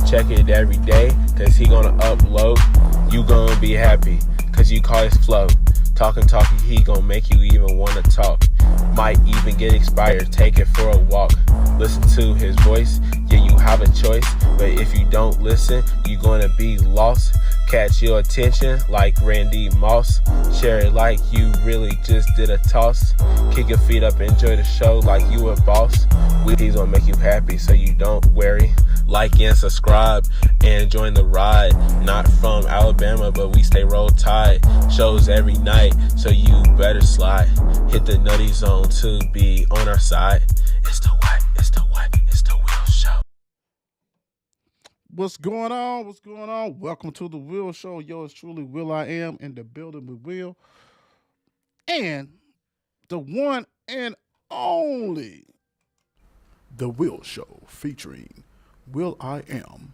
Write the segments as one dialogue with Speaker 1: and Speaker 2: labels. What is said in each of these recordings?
Speaker 1: check it every day, cause he gonna upload. You gonna be happy, cause you call his flow. Talking, he gonna make you even wanna talk. Might even get inspired, take it for a walk. Listen to his voice, yeah, you have a choice. But if you don't listen, you gonna be lost. Catch your attention like Randy Moss. Share it like you really just did a toss. Kick your feet up, enjoy the show like you a boss. He's gonna make you happy so you don't worry. Like and subscribe and join the ride. Not from Alabama, but we stay roll tide. Shows every night, so you better slide. Hit the nutty zone to be on our side. It's the what? It's the what? It's the Will Show.
Speaker 2: What's going on? What's going on? Welcome to the Will Show. Yours truly, Will I Am, in the building with Will. And the one and only The Will Show featuring Will I Am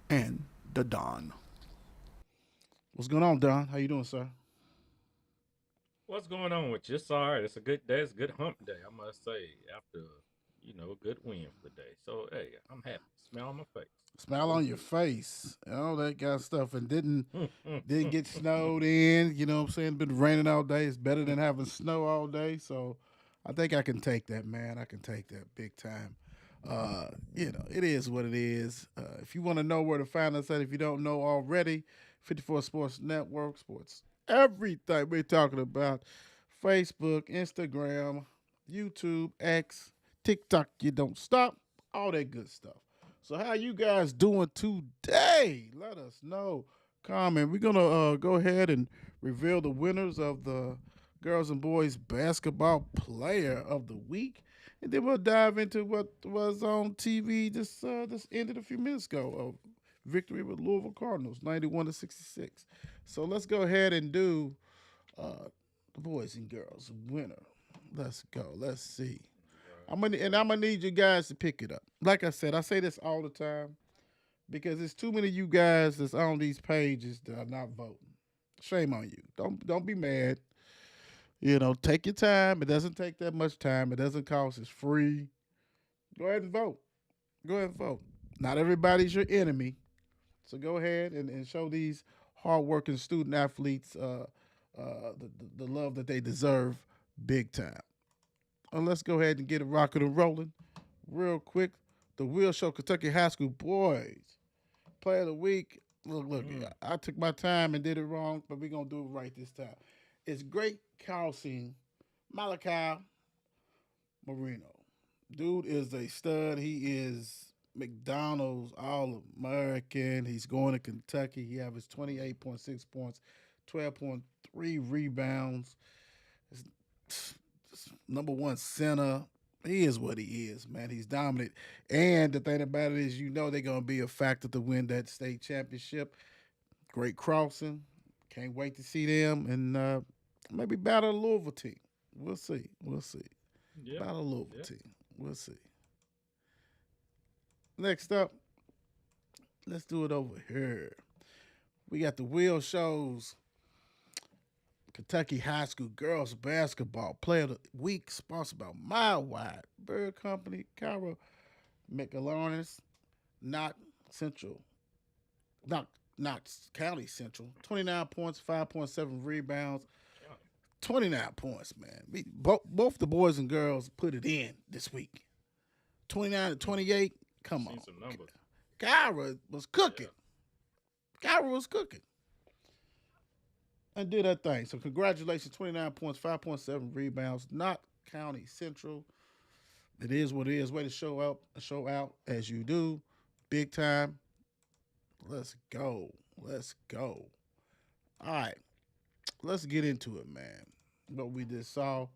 Speaker 2: and the Don. What's going on, Don? How you doing, sir?
Speaker 3: What's going on with you? It's all right. It's a good day. It's a good hump day, I must say, after, a good win for the day. So, hey, I'm happy. Smile on my face.
Speaker 2: Smile on your face. All that kind of stuff. And didn't get snowed in. You know what I'm saying? Been raining all day. It's better than having snow all day. So I think I can take that, man. I can take that big time. It is what it is. If you want to know where to find us at, if you don't know already, 54 Sports Network, sports, everything we're talking about, Facebook, Instagram, YouTube, X, TikTok, you don't stop, all that good stuff. So how you guys doing today? Let us know. Comment. We're gonna go ahead and reveal the winners of the girls and boys basketball player of the week. And then we'll dive into what was on TV this ended a few minutes ago of victory with Louisville Cardinals, 91-66. So let's go ahead and do the boys and girls winner. Let's go. Let's see. I'm gonna need you guys to pick it up. Like I said, I say this all the time because there's too many of you guys that's on these pages that are not voting. Shame on you. Don't be mad. Take your time. It doesn't take that much time. It doesn't cost. It's free. Go ahead and vote. Go ahead and vote. Not everybody's your enemy. So go ahead and show these hardworking student athletes the love that they deserve big time. And let's go ahead and get it rocking and rolling real quick. The Will Show Kentucky High School Boys Player of the Week. Look, I took my time and did it wrong, but we're going to do it right this time. It's Great Carlson Malachi Marino. Dude is a stud. He is McDonald's All-American. He's going to Kentucky. He averaged 28.6 points, 12.3 rebounds. Number one center. He is what he is, man. He's dominant. And the thing about it is, they're going to be a factor to win that state championship. Great crossing. Can't wait to see them and maybe battle a Louisville team. We'll see.
Speaker 3: Yep.
Speaker 2: Battle a Louisville team. We'll see. Next up, let's do it over here. We got the Will Shows Kentucky High School Girls Basketball Player of the Week, sponsored by Mile Wide Bird Company, Kyra McAlarnis, not County Central. 29 points, 5.7 rebounds, 29 points, man. Both the boys and girls put it in this week. 29-28, come on.
Speaker 3: Some numbers.
Speaker 2: Kyra was cooking.
Speaker 3: Yeah.
Speaker 2: Kyra was cooking. And did that thing. So congratulations, 29 points, 5.7 rebounds, not County Central. It is what it is. Way to show out as you do. Big time. Let's go. All right. Let's get into it, man. What we just saw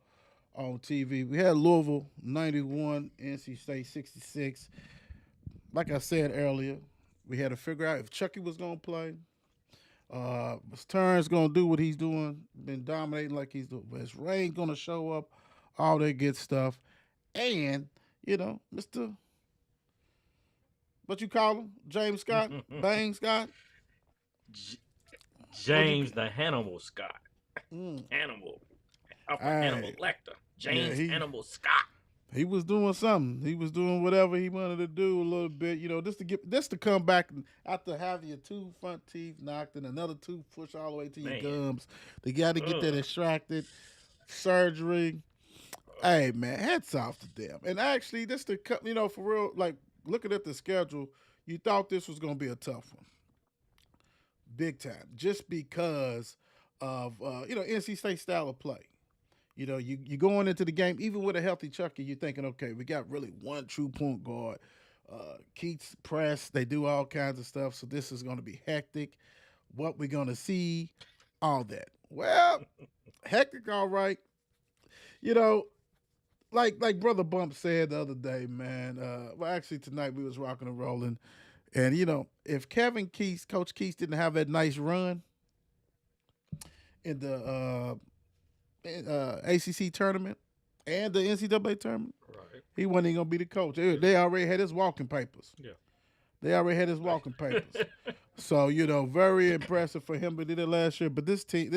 Speaker 2: on TV. We had Louisville 91, NC State 66. Like I said earlier, we had to figure out if Chucky was going to play. Stern's going to do what he's doing, been dominating like he's doing. Is Rain going to show up? All that good stuff. And, Mr. What you call him? James Scott? Bang Scott?
Speaker 3: James the Hannibal Scott.
Speaker 2: Mm.
Speaker 3: Hannibal. Alpha Hannibal Lecter. James Hannibal Scott.
Speaker 2: He was doing something. He was doing whatever he wanted to do a little bit, just to come back after having your two front teeth knocked and another tooth pushed all the way to your
Speaker 3: Man.
Speaker 2: gums. They got to get that
Speaker 3: Ugh.
Speaker 2: extracted, surgery. Hey man, hats off to them. And actually, this for real. Like looking at the schedule, you thought this was going to be a tough one, big time, just because of NC State style of play. You going into the game, even with a healthy Chucky, you're thinking, okay, we got really one true point guard. Keats press, they do all kinds of stuff, so this is going to be hectic. What we're going to see, all that. Well, hectic, all right. You know, like Brother Bump said the other day, man. Well, actually tonight we was rocking and rolling, and if Coach Keats didn't have that nice run in the ACC tournament and the NCAA tournament,
Speaker 3: Right.
Speaker 2: he wasn't even gonna be the coach. They already had his walking papers.
Speaker 3: Yeah.
Speaker 2: They already had his walking papers. So very impressive for him. But did it last year. But this team,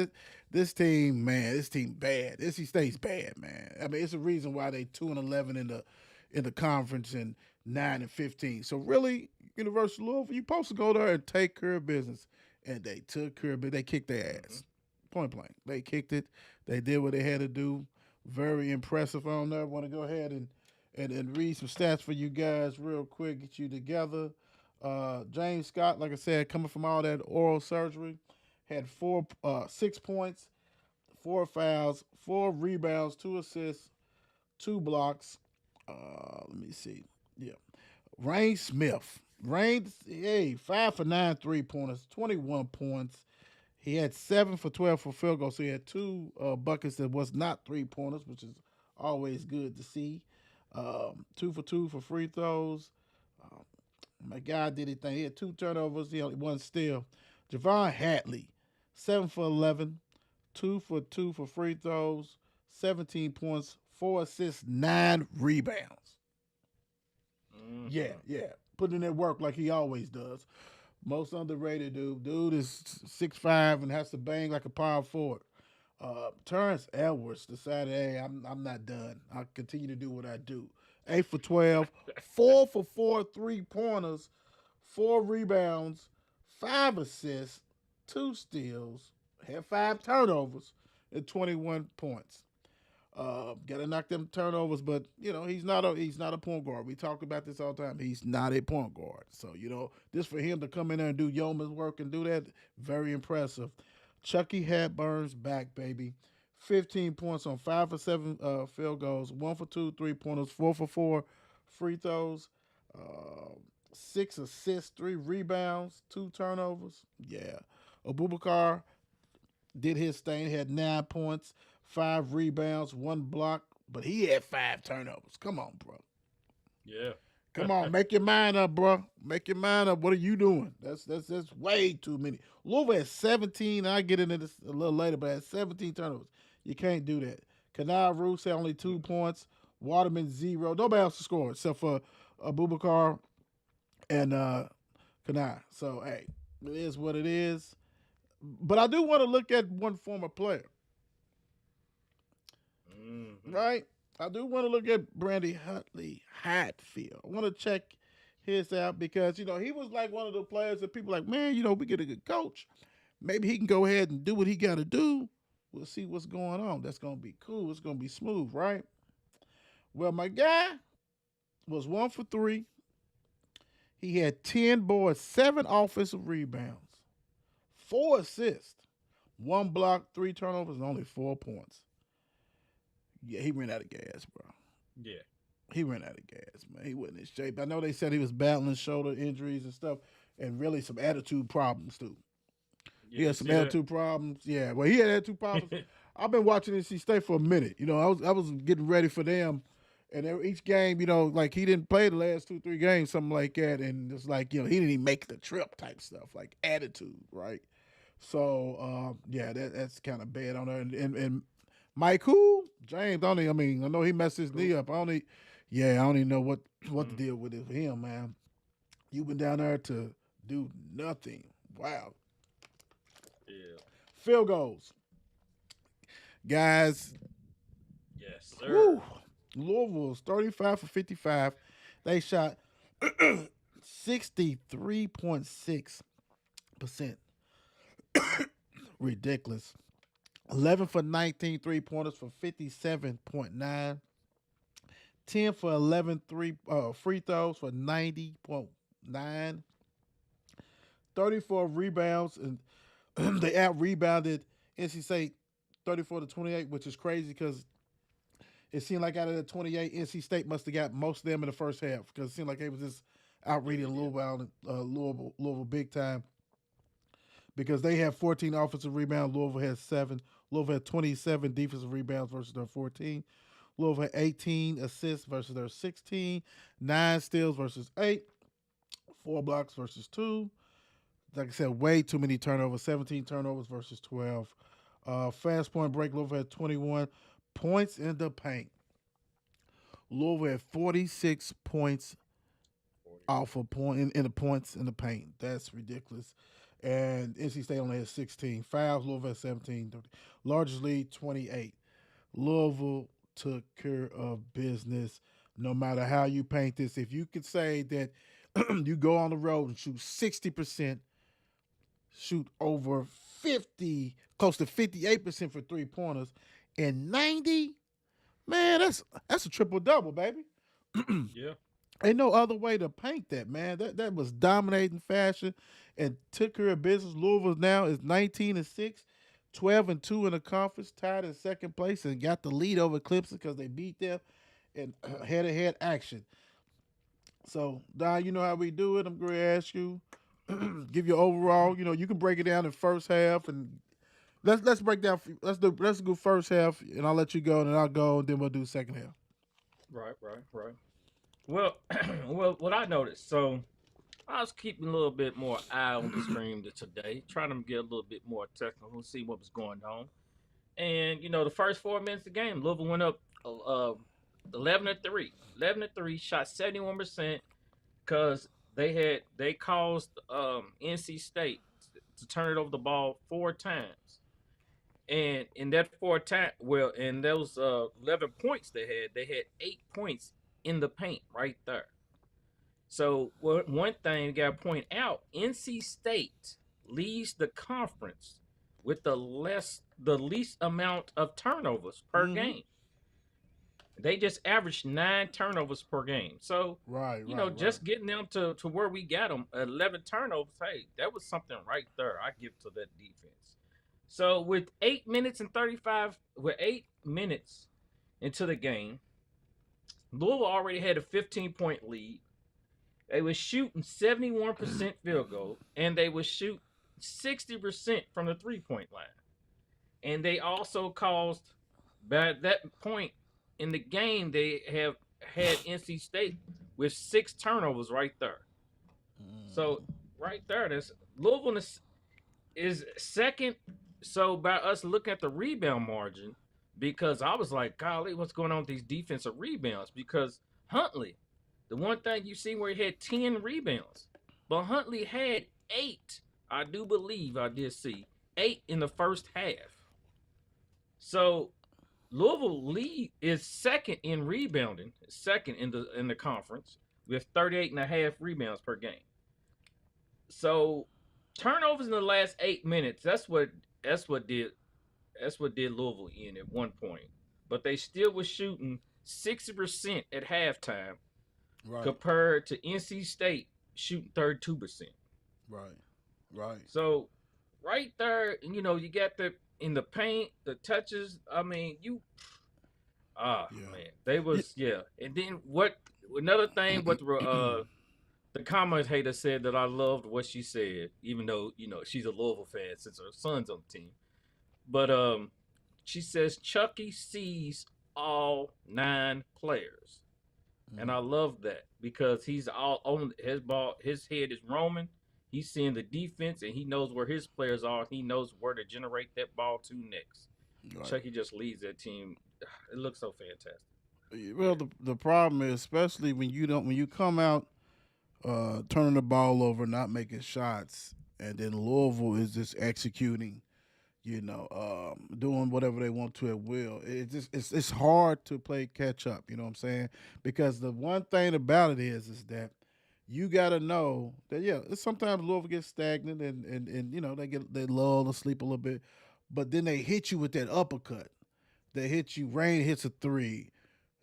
Speaker 2: man, this team bad. NC State's bad, man. I mean, it's a reason why they 2-11 in the conference and 9-15. So really, University of Louisville, you supposed to go there and take care of business, and they took care of it. They kicked their ass, point blank. They kicked it. They did what they had to do. Very impressive on there. I want to go ahead and read some stats for you guys real quick. Get you together. James Scott, like I said, coming from all that oral surgery, had 6 points, 4 fouls, 4 rebounds, 2 assists, 2 blocks. Let me see. Yeah. Rain Smith. 5 for 9 3-pointers, 21 points. He had 7 for 12 for field goals, so he had 2 buckets that was not 3-pointers, which is always good to see. 2 for 2 for free throws. My guy did his thing. He had 2 turnovers. He only 1 steal. Javon Hatley, 7 for 11, 2 for 2 for free throws, 17 points, 4 assists, 9 rebounds.
Speaker 3: Mhm.
Speaker 2: Yeah. Putting in that work like he always does. Most underrated dude. Dude is 6'5" and has to bang like a power forward. Terrence Edwards decided, hey, I'm not done. I'll continue to do what I do. 8 for 12, 4 for 4 3-pointers, 4 rebounds, 5 assists, 2 steals, had 5 turnovers, and 21 points. Got to knock them turnovers, but he's not a point guard. We talk about this all the time. He's not a point guard. So this for him to come in there and do yeoman's work and do that, very impressive. Chucky Hatburn's back, baby. 15 points on 5 for 7 field goals, 1 for 2 3-pointers, 4 for 4 free throws, 6 assists, 3 rebounds, 2 turnovers. Yeah. Abubakar did his thing. He had 9 points, 5 rebounds, 1 block, but he had 5 turnovers. Come on, bro.
Speaker 3: Yeah.
Speaker 2: Come on, make your mind up, bro. Make your mind up. What are you doing? That's way too many. Louisville had 17. I'll get into this a little later, but had 17 turnovers. You can't do that. Kanai Roos had only 2 points. Waterman 0. Nobody else scored except for Abubakar and Kanai. So, hey, it is what it is. But I do want to look at one former player.
Speaker 3: Mhm.
Speaker 2: Right? I do want to look at Brandy Huntley Hatfield. I want to check his out because, he was like one of the players that people like, man, we get a good coach. Maybe he can go ahead and do what he got to do. We'll see what's going on. That's going to be cool. It's going to be smooth, right? Well, my guy was 1 for 3. He had 10 boards, 7 offensive rebounds, 4 assists, 1 block, 3 turnovers, and only 4 points. Yeah, he ran out of gas, bro.
Speaker 3: Yeah.
Speaker 2: He ran out of gas, man. He wasn't in shape. I know they said he was battling shoulder injuries and stuff, and really some attitude problems too. He
Speaker 3: Yeah.
Speaker 2: had some
Speaker 3: See that?
Speaker 2: attitude problems. Yeah, well, he had attitude problems. I've been watching NC State for a minute. I was getting ready for them, and each game, like he didn't play the last 2-3 games, something like that, and it's like he didn't even make the trip type stuff, like attitude, right? So yeah, that's kind of bad on there. And Mike, who James, I know he messed his knee up. I don't even know what the deal with it for him, man. You been down there to do nothing. Wow.
Speaker 3: Yeah.
Speaker 2: Field goals. Guys,
Speaker 3: Yes, sir.
Speaker 2: whew, Louisville was 35 for 55. They shot 63.6%. Ridiculous. 11 for 19 3-pointers for 57.9. 10 for 11 free throws for 90.9. 34 rebounds, and they out rebounded NC State 34-28, which is crazy because it seemed like out of the 28, NC State must have got most of them in the first half because it seemed like they was just out reading Louisville big time because they had 14 offensive rebounds. Louisville had 7. Louisville had 27 defensive rebounds versus their 14. Louisville had 18 assists versus their 16. 9 steals versus 8. 4 blocks versus 2. Like I said, way too many turnovers. 17 turnovers versus 12. Fast point break, Louisville had 21 points in the paint. Louisville had 46 points off a point in the points in the paint. That's ridiculous. And NC State only had 16 fouls. Louisville had 17. Largest lead, 28. Louisville took care of business. No matter how you paint this, if you could say that you go on the road and shoot 60%, shoot over 50, close to 58% for 3-pointers, and 90, man, that's a triple double, baby.
Speaker 3: Yeah.
Speaker 2: Ain't no other way to paint that, man. That was dominating fashion and took care of business. Louisville now is 19-6, 12-2 in the conference, tied in second place, and got the lead over Clemson because they beat them in head-to-head action. So, Don, you know how we do it. I'm going to ask you, give you overall. You know, you can break it down in first half, and let's break down. Let's go first half, and I'll let you go, and then I'll go, and then we'll do second half.
Speaker 3: Right. Well, well, what I noticed, so I was keeping a little bit more eye on the stream today, trying to get a little bit more technical, see what was going on. And the first 4 minutes of the game, Louisville went up 11-3, 11-3, shot 71% because they caused NC State to turn it over the ball 4 times. And in that 4 times, well, in those 11 points they had 8 points in the paint right there. So one thing you got to point out, NC State leads the conference with the least amount of turnovers per game. They just averaged 9 turnovers per game. So, just getting them to where we got them, 11 turnovers, hey, that was something right there. I give to that defense. So with 8 minutes into the game, Louisville already had a 15-point lead. They was shooting 71% field goal, and they would shoot 60% from the 3-point line. And they also caused, by that point in the game, they have had NC State with 6 turnovers right there. So right there, that's Louisville is second. So by us looking at the rebound margin, because I was like, golly, what's going on with these defensive rebounds? Because Huntley, the one thing you see where he had 10 rebounds, but Huntley had 8. I do believe I did see 8 in the first half. So Louisville lead is second in rebounding, second in the conference with 38.5 rebounds per game. So turnovers in the last 8 minutes, that's what did Louisville in at one point. But they still was shooting 60% at halftime, compared to NC State shooting 32%.
Speaker 2: Right.
Speaker 3: So right there, you got in the paint, the touches. I mean, man, they was And then another thing, what the commentator said that I loved what she said, even though she's a Louisville fan since her son's on the team. But she says Chucky sees all 9 players, and I love that because he's all on his ball. His head is roaming. He's seeing the defense, and he knows where his players are. He knows where to generate that ball to next. Right. Chucky just leads that team. It looks so fantastic.
Speaker 2: Well, the problem is, especially when you come out turning the ball over, not making shots, and then Louisville is just executing. doing whatever they want to at will. It's hard to play catch up. You know what I'm saying? Because the one thing about it is that you got to know that sometimes Louisville gets stagnant and they lull or sleep a little bit, but then they hit you with that uppercut. They hit you. Rain hits a three.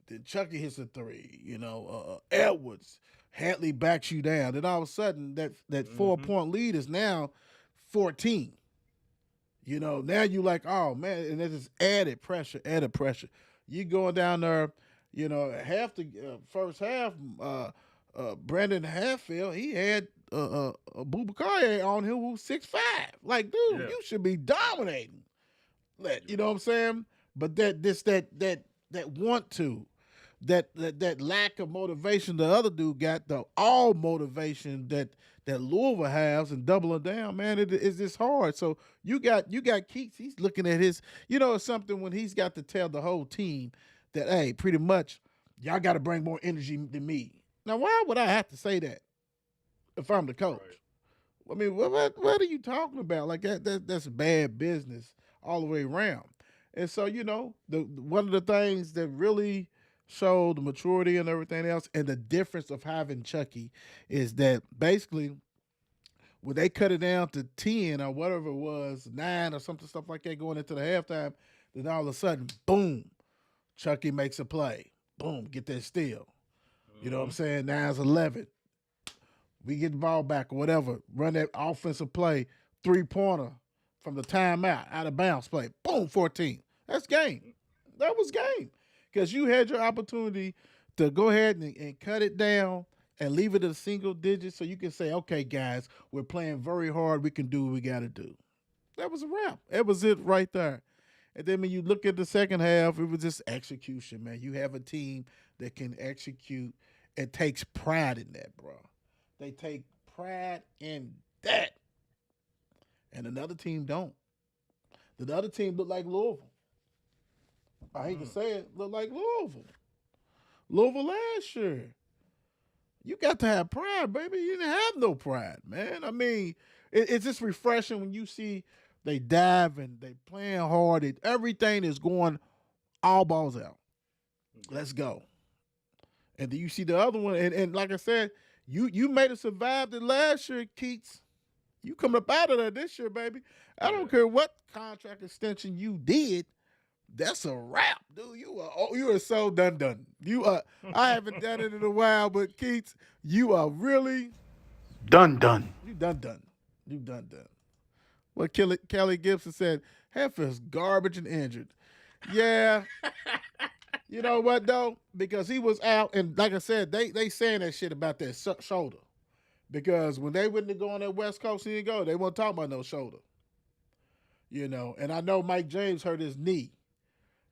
Speaker 2: Then Chucky hits a three. Edwards, Hadley backs you down. Then all of a sudden that 4 point lead is now 14. Now you like, oh man, and there's added pressure. You going down there, half the first half, Brandon Hatfield, he had Boubacar on him who was 6'5". Like, dude, you should be dominating. You know what I'm saying? But that want to, that lack of motivation the other dude got, the all motivation that Louisville has and doubling down, man, it's just hard. So you got Keats, he's looking at his, it's something when he's got to tell the whole team that, hey, pretty much y'all got to bring more energy than me. Now, why would I have to say that if I'm the coach? Right. I mean, what are you talking about? Like that's bad business all the way around. And so, one of the things that really showed the maturity and everything else and the difference of having Chucky is that basically when they cut it down to 10 or whatever it was, 9 or something, stuff like that going into the halftime, then all of a sudden, boom, Chucky makes a play. Boom, get that steal. You know what I'm saying? 9's 11. We get the ball back or whatever. Run that offensive play, 3-pointer from the timeout, out of bounds play. Boom, 14. That's game. That was game. Because you had your opportunity to go ahead and cut it down and leave it at a single digit so you can say, okay, guys, we're playing very hard. We can do what we got to do. That was a wrap. That was it right there. And then when you look at the second half, it was just execution, man. You have a team that can execute and takes pride in that, bro. They take pride in that. And another team don't. The other team look like Louisville. I hate to say it, look like Louisville. Louisville last year. You got to have pride, baby. You didn't have no pride, man. I mean, it's just refreshing when you see they dive and they playing hard. Everything is going all balls out. Let's go. And then you see the other one, and like I said, you made it survive it last year, Keats. You come up out of there this year, baby. I don't care what contract extension you did. That's a wrap, dude. You are so done. You are. I haven't done it in a while, but Keats, you are really done. You done. You done. What Kelly Gibson said, Heifer's garbage and injured. Yeah. You know what though? Because he was out, and like I said, they saying that shit about that shoulder. Because when they went to go on that West Coast, he didn't go. They won't talk about no shoulder. And I know Mike James hurt his knee.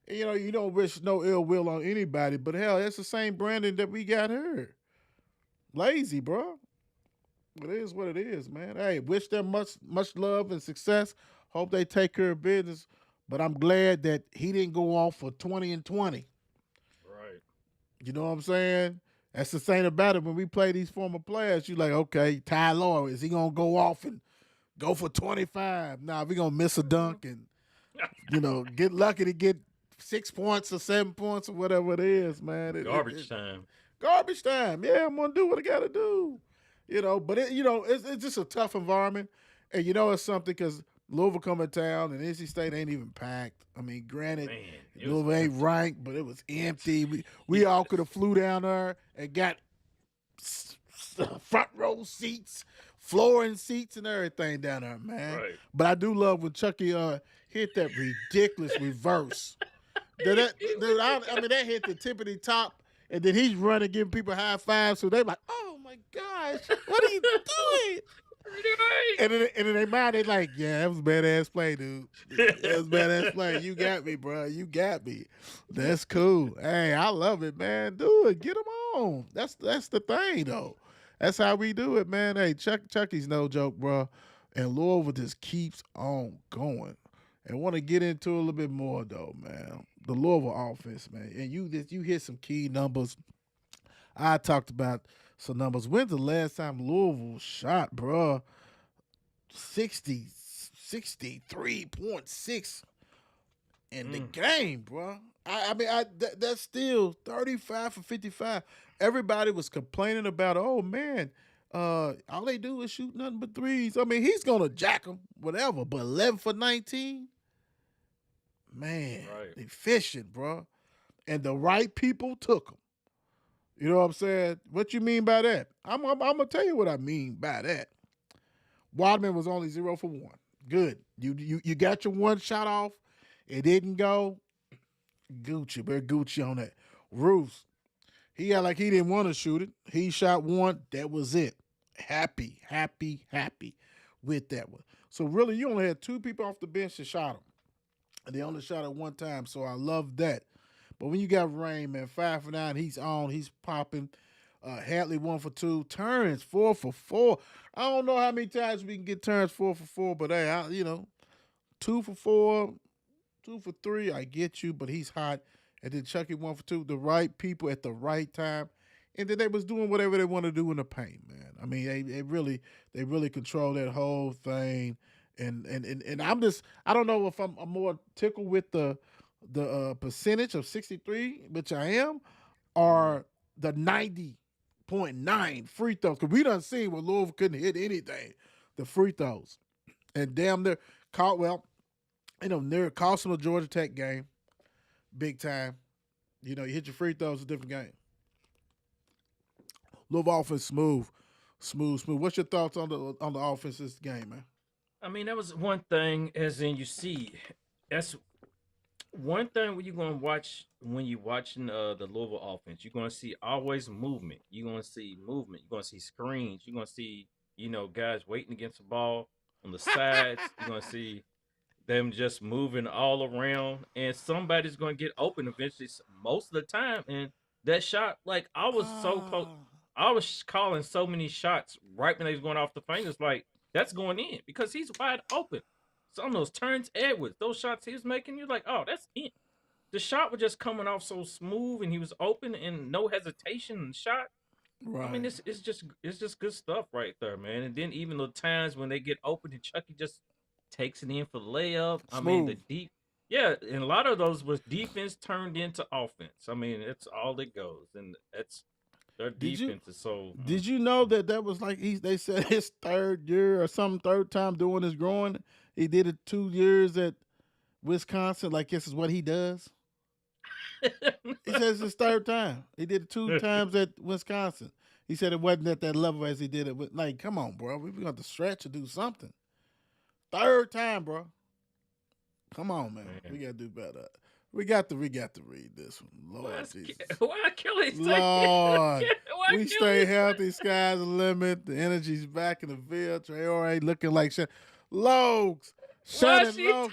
Speaker 2: And, you don't wish no ill will on anybody, but hell, that's the same Brandon that we got here. Lazy, bro. It is what it is, man. Hey, wish them much love and success. Hope they take care of business. But I'm glad that he didn't go off for 20 and 20.
Speaker 3: Right.
Speaker 2: You know what I'm saying? That's the thing about it. When we play these former players, you like, okay, Ty Law, is he going to go off and go for 25? Nah, we going to miss a dunk and, get lucky to get 6 points or 7 points or whatever it is, man.
Speaker 3: Garbage time.
Speaker 2: Garbage time. Yeah, I'm going to do what I got to do. But it's just a tough environment. And it's something because Louisville come to town and NC State ain't even packed. I mean, granted, Louisville ain't ranked, but it was empty. We all could have flew down there and got front row seats, flooring seats, and everything down there, man.
Speaker 3: Right.
Speaker 2: But I do love when Chucky hit that ridiculous reverse. That hit the tippity top, and then he's running, giving people high fives. So they're like, "Oh my gosh, what are you doing?" And then they mind, they like, yeah, that was a badass play, dude. That was a badass play. You got me, bro. You got me. That's cool. Hey, I love it, man. Do it. Get them on. That's the thing, though. That's how we do it, man. Hey, Chucky's no joke, bro. And Louisville just keeps on going. And want to get into a little bit more, though, man. The Louisville offense, man. And you hit some key numbers. I talked about some numbers. When's the last time Louisville shot, bro? 60, 63.6 in the game, bro. That's still 35 for 55. Everybody was complaining about, oh man, all they do is shoot nothing but threes. I mean, he's gonna jack them, whatever. But 11 for 19, man,
Speaker 3: Right.
Speaker 2: efficient, bro. And the right people took him. You know what I'm saying? What you mean by that? I'm gonna tell you what I mean by that. Wadman was only 0 for 1. Good. You got your one shot off. It didn't go. Gucci, we're Gucci on that. Roos, he got like he didn't want to shoot it. He shot one. That was it. Happy with that one. So really, you only had 2 people off the bench that shot him, and they only shot it one time. So I love that. But when you got Rain, man, 5 for 9, he's on, he's popping. Hadley 1 for 2, Turns 4 for 4. I don't know how many times we can get Turns 4 for 4, but hey, 2 for 4, 2 for 3. I get you, but he's hot. And then Chucky 1 for 2. The right people at the right time, and then they was doing whatever they want to do in the paint, man. I mean, they really control that whole thing. And I don't know if I'm more tickled with the percentage of 63, which I am, or the 90.9 free throws. Because we done seen where Louisville couldn't hit anything, the free throws. And damn near near cost them the Georgia Tech game, big time. You hit your free throws, a different game. Louisville offense smooth. What's your thoughts on the offense this game, man?
Speaker 3: I mean, that was one thing, as in you see, that's one thing when you're going to watch, when you're watching the Louisville offense, you're going to see always movement. You're going to see movement. You're going to see screens. You're going to see, guys waiting against the ball on the sides. You're going to see them just moving all around, and somebody's going to get open eventually most of the time. And that shot, like, I was so close. I was calling so many shots right when they was going off the fingers, like, that's going in because he's wide open. Some of those Turns Edwards, those shots he was making, you're like, oh, that's in. The shot was just coming off so smooth, and he was open and no hesitation in the shot.
Speaker 2: Right.
Speaker 3: I mean, it's just good stuff right there, man. And then even the times when they get open and Chucky just takes it in for the layup.
Speaker 2: Smooth.
Speaker 3: I mean, and a lot of those was defense turned into offense. I mean, it's all it goes, and that's their defense is so.
Speaker 2: Did you know that was like they said his 3rd year or some 3rd time doing his growing? He did it 2 years at Wisconsin. Like this is what he does. He says his 3rd time. He did it 2 times at Wisconsin. He said it wasn't at that level as he did it. Like, come on, bro. We got to stretch to do something. 3rd time, bro. Come on, man. We gotta do better. We got to read this one. Lord Jesus.
Speaker 3: Why Kelly?
Speaker 2: Lord, we stay healthy. Sky's the limit. The energy's back in the field. Traore looking like Logs. Shannon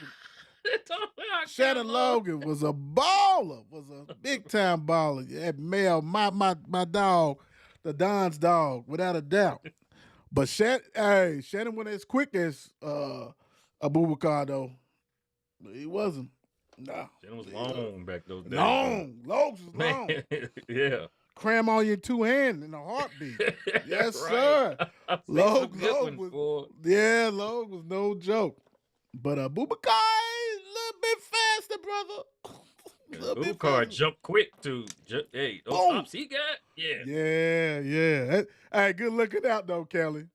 Speaker 2: Logan was a baller. Was a big time baller. Yeah, Mel, my dog, the Don's dog, without a doubt. But Shannon went as quick as Abubakar though. He wasn't. Nah.
Speaker 3: Shannon was long back those days.
Speaker 2: Long. Logs was long.
Speaker 3: Yeah.
Speaker 2: Cram on your 2 hands in a heartbeat. Yes,
Speaker 3: Right.
Speaker 2: sir. Logue
Speaker 3: was
Speaker 2: no joke. But Abubakar a little bit faster, brother.
Speaker 3: Abubakar jumped quick too. Hey, those
Speaker 2: Boom.
Speaker 3: stops he got. Yeah.
Speaker 2: Yeah. Hey, good looking out though, Kelly.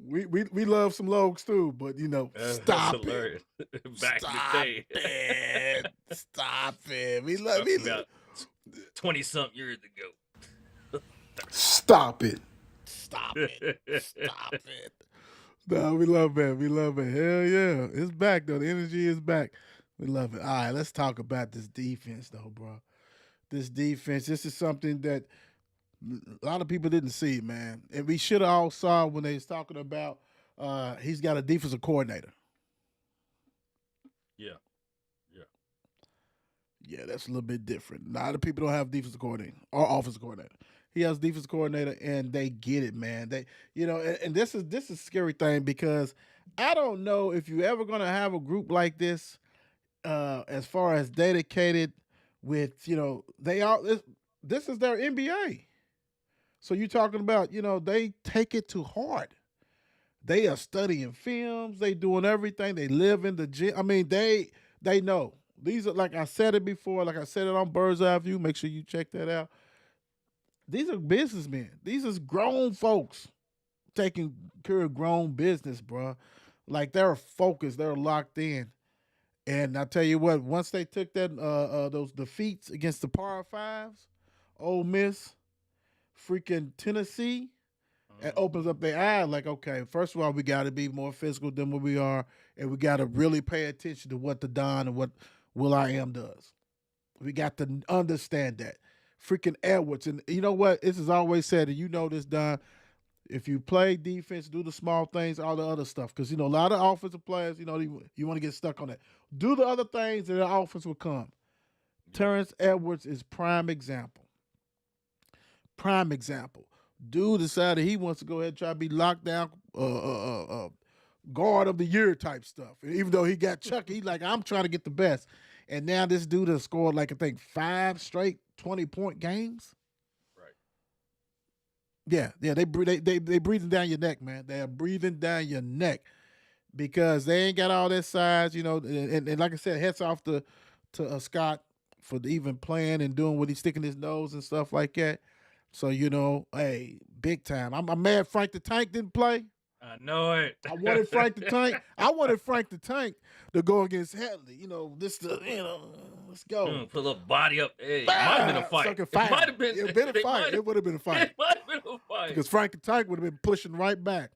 Speaker 2: We love some Logs too, but stop
Speaker 3: That's hilarious.
Speaker 2: it.
Speaker 3: Back
Speaker 2: Stop
Speaker 3: in the day.
Speaker 2: it. Stop it. We love it.
Speaker 3: About 20-something years ago.
Speaker 2: Stop it. Stop it. Stop it. No, we love it. We love it. Hell yeah. It's back, though. The energy is back. We love it. All right, let's talk about this defense, though, bro. This defense, this is something that a lot of people didn't see, man. And we should have all saw when they was talking about he's got a defensive coordinator.
Speaker 3: Yeah.
Speaker 2: Yeah, that's a little bit different. A lot of people don't have defensive coordinator or offensive coordinator. He has defensive coordinator, and they get it, man. They, and this is a scary thing because I don't know if you're ever gonna have a group like this, as far as dedicated with, they are. This is their NBA. So you're talking about, they take it to heart. They are studying films. They doing everything. They live in the gym. I mean, they know. These are, like I said it before, like I said it on Bird's Eye View. Make sure you check that out. These are businessmen. These is grown folks taking care of grown business, bro. Like they're focused. They're locked in. And I tell you what, once they took that those defeats against the Power Fives, Ole Miss, freaking Tennessee, it opens up their eyes. Like, okay, first of all, we got to be more physical than what we are, and we got to really pay attention to what the Don and what Will I Am does. We got to understand that. Freaking Edwards, and you know what? This is always said, and you know this, Don. If you play defense, do the small things, all the other stuff. Because, a lot of offensive players, you want to get stuck on that. Do the other things, and the offense will come. Terrence Edwards is prime example. Prime example. Dude decided he wants to go ahead and try to be locked down, guard of the year type stuff. And even though he got Chucky, he's like, I'm trying to get the best. And now this dude has scored, like, I think 5 straight 20-point games. Yeah, they breathing down your neck, man. They are breathing down your neck because they ain't got all that size, And like I said, hats off to Scott for even playing and doing what he's sticking his nose and stuff like that. So hey, big time. I'm mad Frank the Tank didn't play.
Speaker 3: I know it.
Speaker 2: I wanted Frank the Tank. I wanted Frank the Tank to go against Hadley. Let's go.
Speaker 3: Put a little body up. Hey, it might have been a fight. It might have been.
Speaker 2: a fight. It would have been a fight.
Speaker 3: It might have been a fight.
Speaker 2: Because Frank the Tank would have been pushing right back.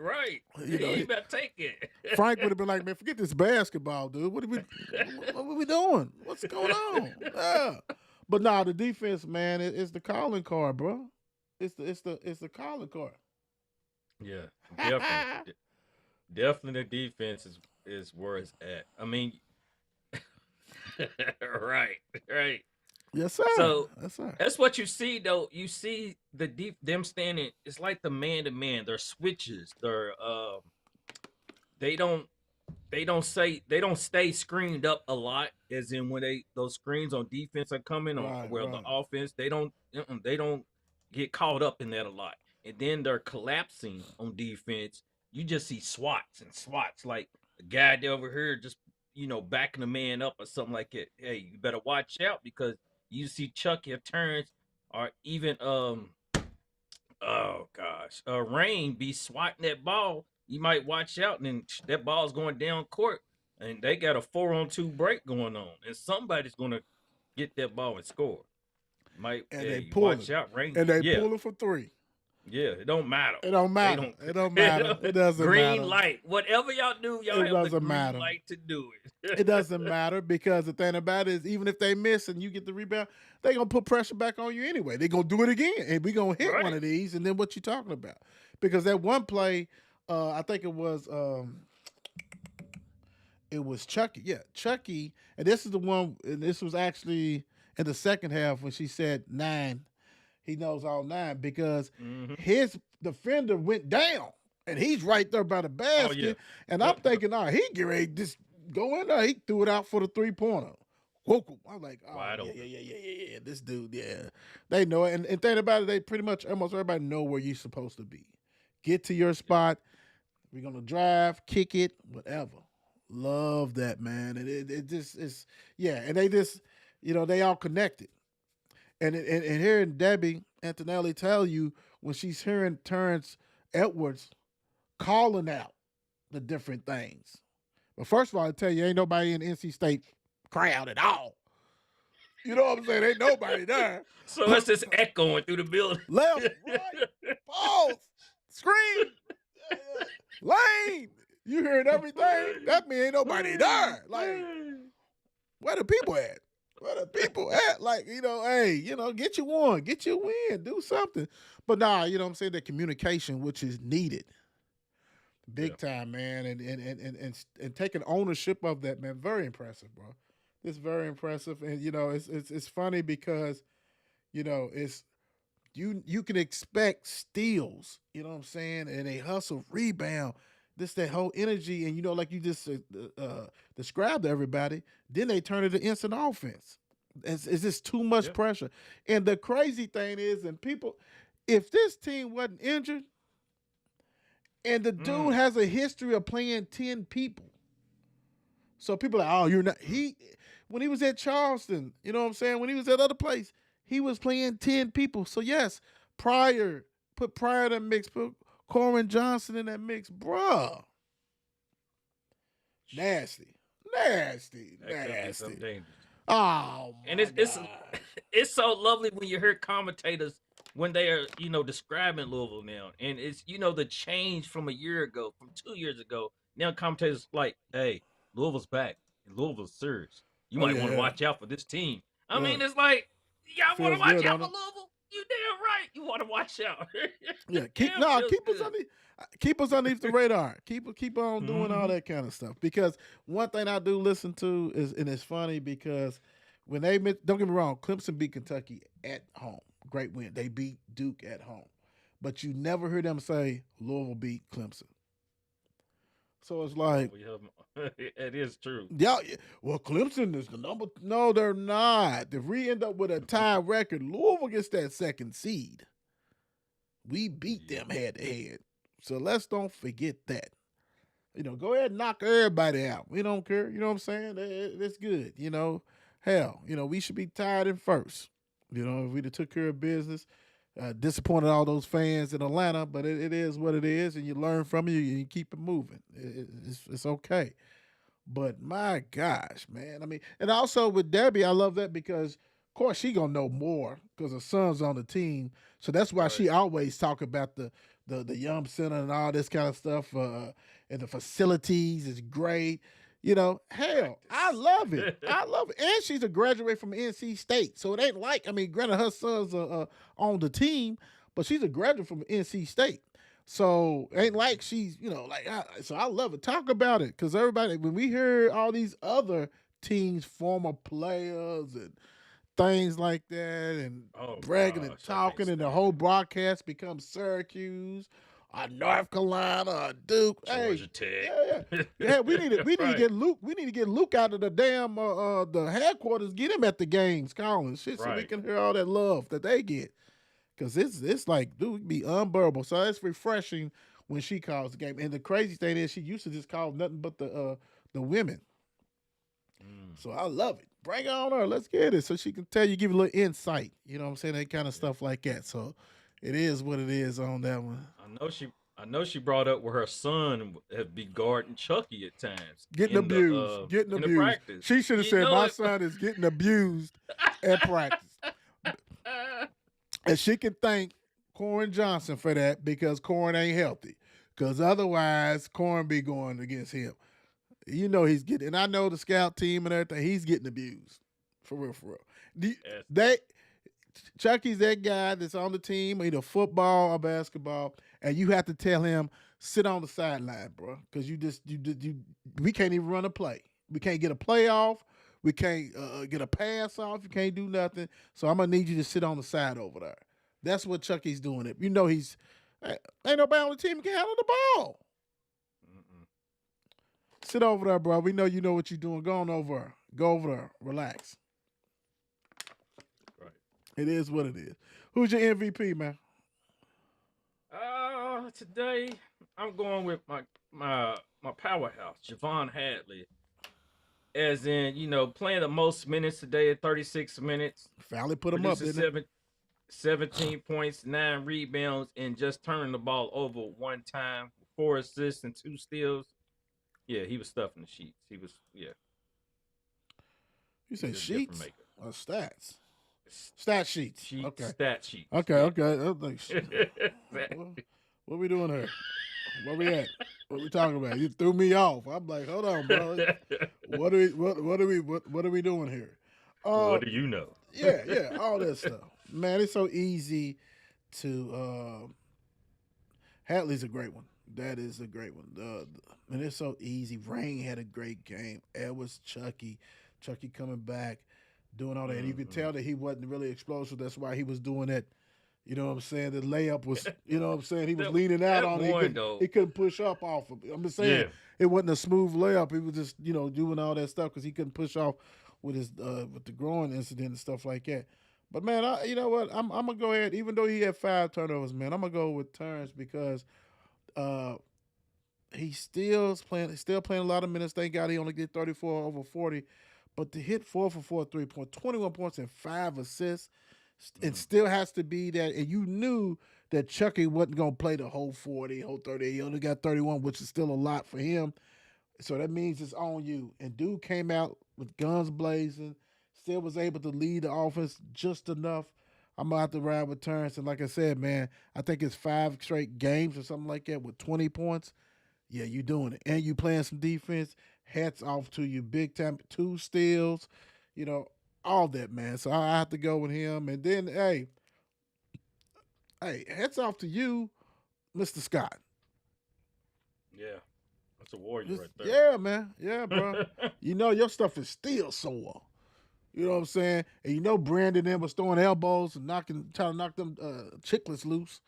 Speaker 3: Right. You better take it.
Speaker 2: Frank would have been like, man, forget this basketball, dude. What are we doing? What's going on? Yeah. But nah, the defense, man, it's the calling card, bro. It's the calling card.
Speaker 3: Yeah, definitely. Definitely the defense is where it's at. I mean, right.
Speaker 2: Yes, sir.
Speaker 3: So
Speaker 2: yes, sir.
Speaker 3: That's what you see, though. You see them standing. It's like the man to man. They're switches. They're they don't stay screened up a lot. As in when those screens on defense are coming on the offense, they don't get caught up in that a lot. And then they're collapsing on defense. You just see swats. Like the guy over here just, backing the man up or something like that. Hey, you better watch out because you see Chucky or Terrence or even, Rain be swatting that ball. You might watch out and then that ball's going down court and they got a 4-on-2 break going on. And somebody's going to get that ball and score.
Speaker 2: They
Speaker 3: watch out, Rain.
Speaker 2: And they pulling for 3.
Speaker 3: Yeah, it don't matter.
Speaker 2: It don't matter. It don't matter. It doesn't
Speaker 3: green
Speaker 2: matter.
Speaker 3: light. Whatever y'all do, y'all have the green light to do it.
Speaker 2: It doesn't matter because the thing about it is even if they miss and you get the rebound, they're going to put pressure back on you anyway. They're going to do it again. And we're going to hit one of these and then what you talking about? Because that one play, I think it was Chucky. Yeah, Chucky. And this is the one, and this was actually in the second half when she said 9. He knows all 9 because his defender went down and he's right there by the basket.
Speaker 3: Oh, yeah.
Speaker 2: And I'm thinking, he get ready to just go in there. He threw it out for the 3-pointer. I'm like, yeah. This dude, yeah. They know it. And think about it, they pretty much almost everybody know where you're supposed to be. Get to your spot. We're going to drive, kick it, whatever. Love that, man. And it just is, yeah. And they just, they all connected. And hearing Debbie Antonelli tell you when she's hearing Terrence Edwards calling out the different things. But first of all, I tell you, ain't nobody in the NC State crowd at all. You know what I'm saying? Ain't nobody there.
Speaker 3: So it's just echoing through the building.
Speaker 2: Left, right, pause, screen, lane. You hearing everything? That means ain't nobody there. Like, where the people at? Where the people at? Like, hey, get you one, get you a win, do something. But nah, you know what I'm saying? The communication, which is needed. Big time, man. And taking ownership of that, man, very impressive, bro. It's very impressive. And, it's funny because, it's you can expect steals, you know what I'm saying? And a hustle rebound. That whole energy, and like you just described to everybody, then they turn it to instant offense. It's just too much pressure. And the crazy thing is, and people, if this team wasn't injured, And the dude has a history of playing 10 people. So people are like, oh, you're not. When he was at Charleston, you know what I'm saying? When he was at other place, he was playing 10 people. So yes, put Pryor in that mix, put Corin Johnson in that mix, bruh. Nasty.
Speaker 3: That could be some dangerous.
Speaker 2: Oh, my
Speaker 3: And it's so lovely when you hear commentators when they are, describing Louisville now. And it's, the change from a year ago, from 2 years ago. Now commentators like, hey, Louisville's back. Louisville's serious. You might want to watch out for this team. I mean, it's like, y'all want to watch out for Louisville? You damn right. You want to watch out.
Speaker 2: Yeah, keep us underneath the radar. Keep on doing all that kind of stuff. Because one thing I do listen to is, and it's funny because when don't get me wrong, Clemson beat Kentucky at home. Great win. They beat Duke at home. But you never hear them say Louisville beat Clemson. So it's like,
Speaker 3: it is true.
Speaker 2: Yeah, well, Clemson is the number. No, they're not. If we end up with a tie record, Louisville gets that second seed. We beat them head to head. So let's don't forget that. Go ahead and knock everybody out. We don't care. You know what I'm saying? It's good. Hell, we should be tied in first. If we'd have took care of business. Disappointed all those fans in Atlanta, but it is what it is, and you learn from it, and you keep it moving. It's okay. But my gosh, man. I mean, and also with Debbie, I love that because, of course, she going to know more because her son's on the team. So that's why she always talk about the Yum Center and all this kind of stuff. And the facilities is great. Hell, I love it. I love it. And she's a graduate from NC State. So it ain't like, granted, her son's on the team, but she's a graduate from NC State. So it ain't like she's, so I love it. Talk about it. Because everybody, when we hear all these other teams, former players and things like that, and bragging and talking, and the whole broadcast becomes Syracuse, North Carolina, Duke,
Speaker 3: Georgia Tech.
Speaker 2: Yeah. We need to get Luke. We need to get Luke out of the damn the headquarters. Get him at the games, calling shit, so we can hear all that love that they get. Because it's like, dude, it be unbearable. So it's refreshing when she calls the game. And the crazy thing is, she used to just call nothing but the women. So I love it. Bring on her. Let's get it. So she can tell you, give you a little insight. You know what I'm saying? That kind of stuff like that. So it is what it is on that one.
Speaker 3: I know she brought up where her son had be guarding Chucky at times.
Speaker 2: Getting abused. Practice. She should have said, my son is getting abused at practice. And she can thank Corin Johnson for that because Corin ain't healthy. Because otherwise, Corin be going against him. He's getting, and I know the scout team and everything, he's getting abused. For real. Chucky's that guy that's on the team, either football or basketball, and you have to tell him, sit on the sideline, bro. Because we can't even run a play. We can't get a play off. We can't get a pass off. You can't do nothing. So I'm going to need you to sit on the side over there. That's what Chucky's doing. It. He's ain't nobody on the team who can handle the ball. Sit over there, bro. We know you know what you're doing. Go over there. Relax.
Speaker 3: Right.
Speaker 2: It is what it is. Who's your MVP, man?
Speaker 3: Today I'm going with my powerhouse, Javon Hadley. As in, playing the most minutes today at 36 minutes.
Speaker 2: Finally put him up, didn't it?
Speaker 3: 17 points, 9 rebounds, and just turning the ball over one time, 4 assists and 2 steals. Yeah, he was stuffing the sheets. He was, yeah.
Speaker 2: You say sheets or stats? Stat sheets. Okay.
Speaker 3: Stat sheets.
Speaker 2: Okay. What we doing here? Where we at? What we talking about? You threw me off. I'm like, hold on, bro. What are we doing here?
Speaker 3: What do you know?
Speaker 2: Yeah, all that stuff. Man, it's so easy to Hadley's a great one. That is a great one. And it's so easy. Rain had a great game. Edwards, Chucky coming back, doing all that. And you could tell that he wasn't really explosive. That's why he was doing that. You know what I'm saying? The layup was, you know what I'm saying? He was leaning out on it. He couldn't push up off of it. I'm just saying it wasn't a smooth layup. He was just, doing all that stuff because he couldn't push off with his with the groin incident and stuff like that. But, man, you know what? I'm going to go ahead. Even though he had 5 turnovers, man, I'm going to go with Terrence because He's still playing a lot of minutes. Thank God he only did 34 over 40. But to hit 4 for 4 3-point, 21 points and 5 assists, it still has to be that. And you knew that Chucky wasn't going to play the whole 40, whole 30. He only got 31, which is still a lot for him. So that means it's on you. And dude came out with guns blazing, still was able to lead the offense just enough. I'm going to have to ride with Terrence. And like I said, man, I think it's 5 straight games or something like that with 20 points. Yeah, you doing it. And you playing some defense. Hats off to you. Big time. 2 steals. You know, all that, man. So I have to go with him. And then, hey, hats off to you, Mr. Scott.
Speaker 3: Yeah. That's a warrior right there.
Speaker 2: Yeah, man. Yeah, bro. You know, your stuff is still sore. You know what I'm saying? And you know Brandon then was throwing elbows and trying to knock them chicklets loose.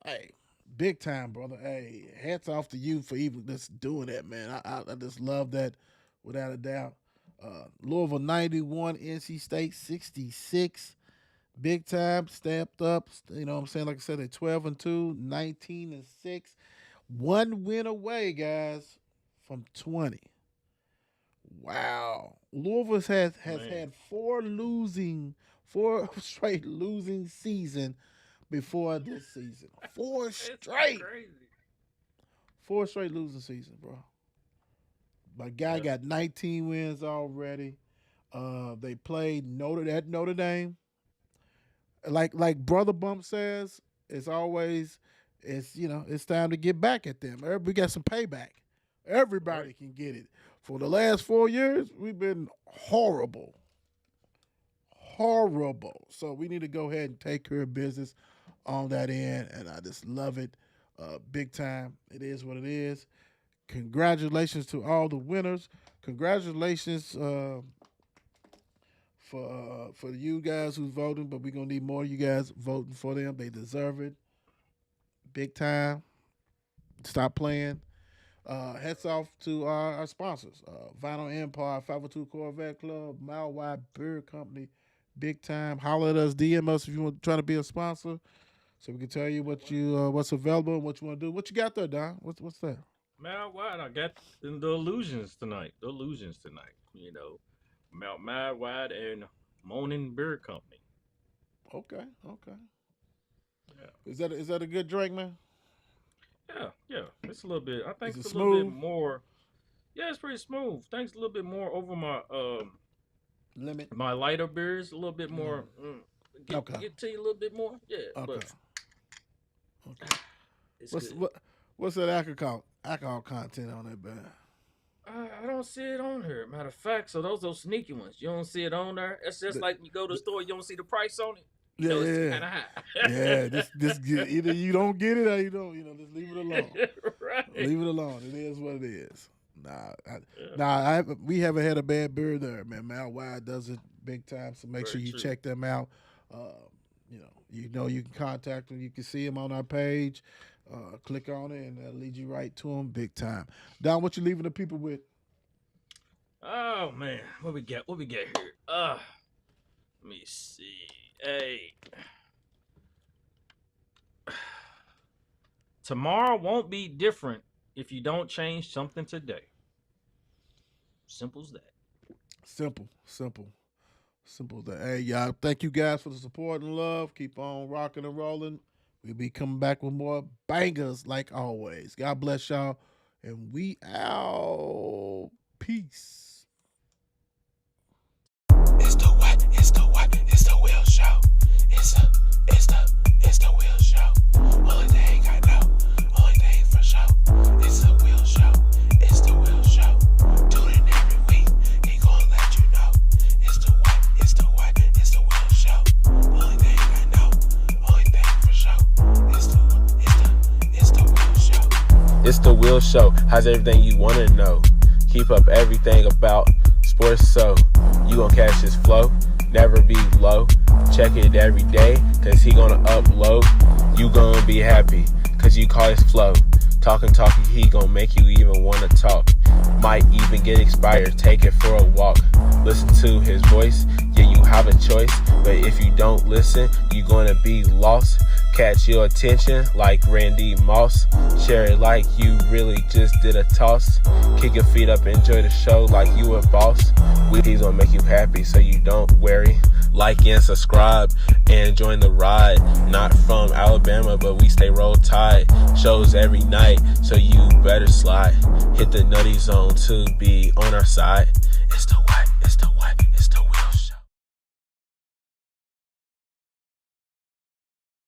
Speaker 2: Hey, big time, brother. Hey, hats off to you for even just doing that, man. I just love that without a doubt. Louisville 91, NC State 66. Big time, stepped up. You know what I'm saying? Like I said, they're 12-2, 19-6. 1 win away, guys, from 20. Wow. Louisville has had 4 straight losing season before this season. 4 straight.
Speaker 3: Crazy.
Speaker 2: 4 straight losing season, bro. My guy got 19 wins already. They played Notre Dame. Like Brother Bump says, it's time to get back at them. We got some payback. Everybody can get it. For the last 4 years, we've been horrible. So we need to go ahead and take care of business on that end, and I just love it big time. It is what it is. Congratulations to all the winners. Congratulations for you guys who's voting, but we're going to need more of you guys voting for them. They deserve it. Big time. Stop playing. Hats off to our sponsors. Vinyl Empire, 502 Corvette Club, Mile Wide Beer Company. Big time. Holler at us, DM us if you want to try to be a sponsor, so we can tell you what's available and what you want to do. What you got there, Don? What's that?
Speaker 3: Mad Wide, I got the Illusions tonight. You know, Mad Wide and Moaning Beer Company.
Speaker 2: Okay.
Speaker 3: Yeah.
Speaker 2: Is that a good drink, man?
Speaker 3: Yeah. It's a little bit. I think
Speaker 2: Is it
Speaker 3: it's a little bit
Speaker 2: smooth?
Speaker 3: more. Yeah, it's pretty smooth. Thanks a little bit more over my
Speaker 2: Limit.
Speaker 3: my lighter beers. A little bit more. Get to you a little bit more. Yeah.
Speaker 2: Okay.
Speaker 3: But it's
Speaker 2: What's that alcohol content on that, man?
Speaker 3: I don't see it on here. Matter of fact, so those sneaky ones. You don't see it on there. It's just like you go to the store, you don't see the price on it. You know, it's kind of high.
Speaker 2: Yeah, this either you don't get it or you don't. You know, just leave it alone.
Speaker 3: Right.
Speaker 2: Leave it alone. It is what it is. We haven't had a bad beer there, man. Mile Wide does it big time, so make sure you check them out. You can contact them. You can see them on our page. Click on it, and that'll lead you right to them big time. Don, what you leaving the people with?
Speaker 3: Oh man, what we get here? Let me see. Hey, tomorrow won't be different if you don't change something today. Simple as that.
Speaker 2: Simple that. Hey, y'all, thank you guys for the support and love. Keep on rocking and rolling. We'll be coming back with more bangers like always. God bless y'all, and we out. Peace. It's the Will Show. It's the Will Show. Only thing I know, only thing for sure. It's the Will Show. It's the Will Show. Tune in every week. He gonna let you know. It's the Will Show. Only thing I know, only thing for sure. It's the Will Show.
Speaker 1: It's the Will Show. How's everything you want to know? Keep up everything about sports, so you gon' catch his flow. Never be low. Check it every day, cause he gonna upload. You gonna be happy, cause you call his flow. Talking, he gonna make you even wanna talk. Might even get expired, take it for a walk. Listen to his voice, yeah, you have a choice. But if you don't listen, you're gonna be lost. Catch your attention like Randy Moss. Share it like you really just did a toss. Kick your feet up, enjoy the show like you a boss. He's gonna make you happy so you don't worry. Like and subscribe and join the ride. Not from Alabama, but we stay roll tide. Shows every night, so you better slide. Hit the nutty zone to be on our side. It's the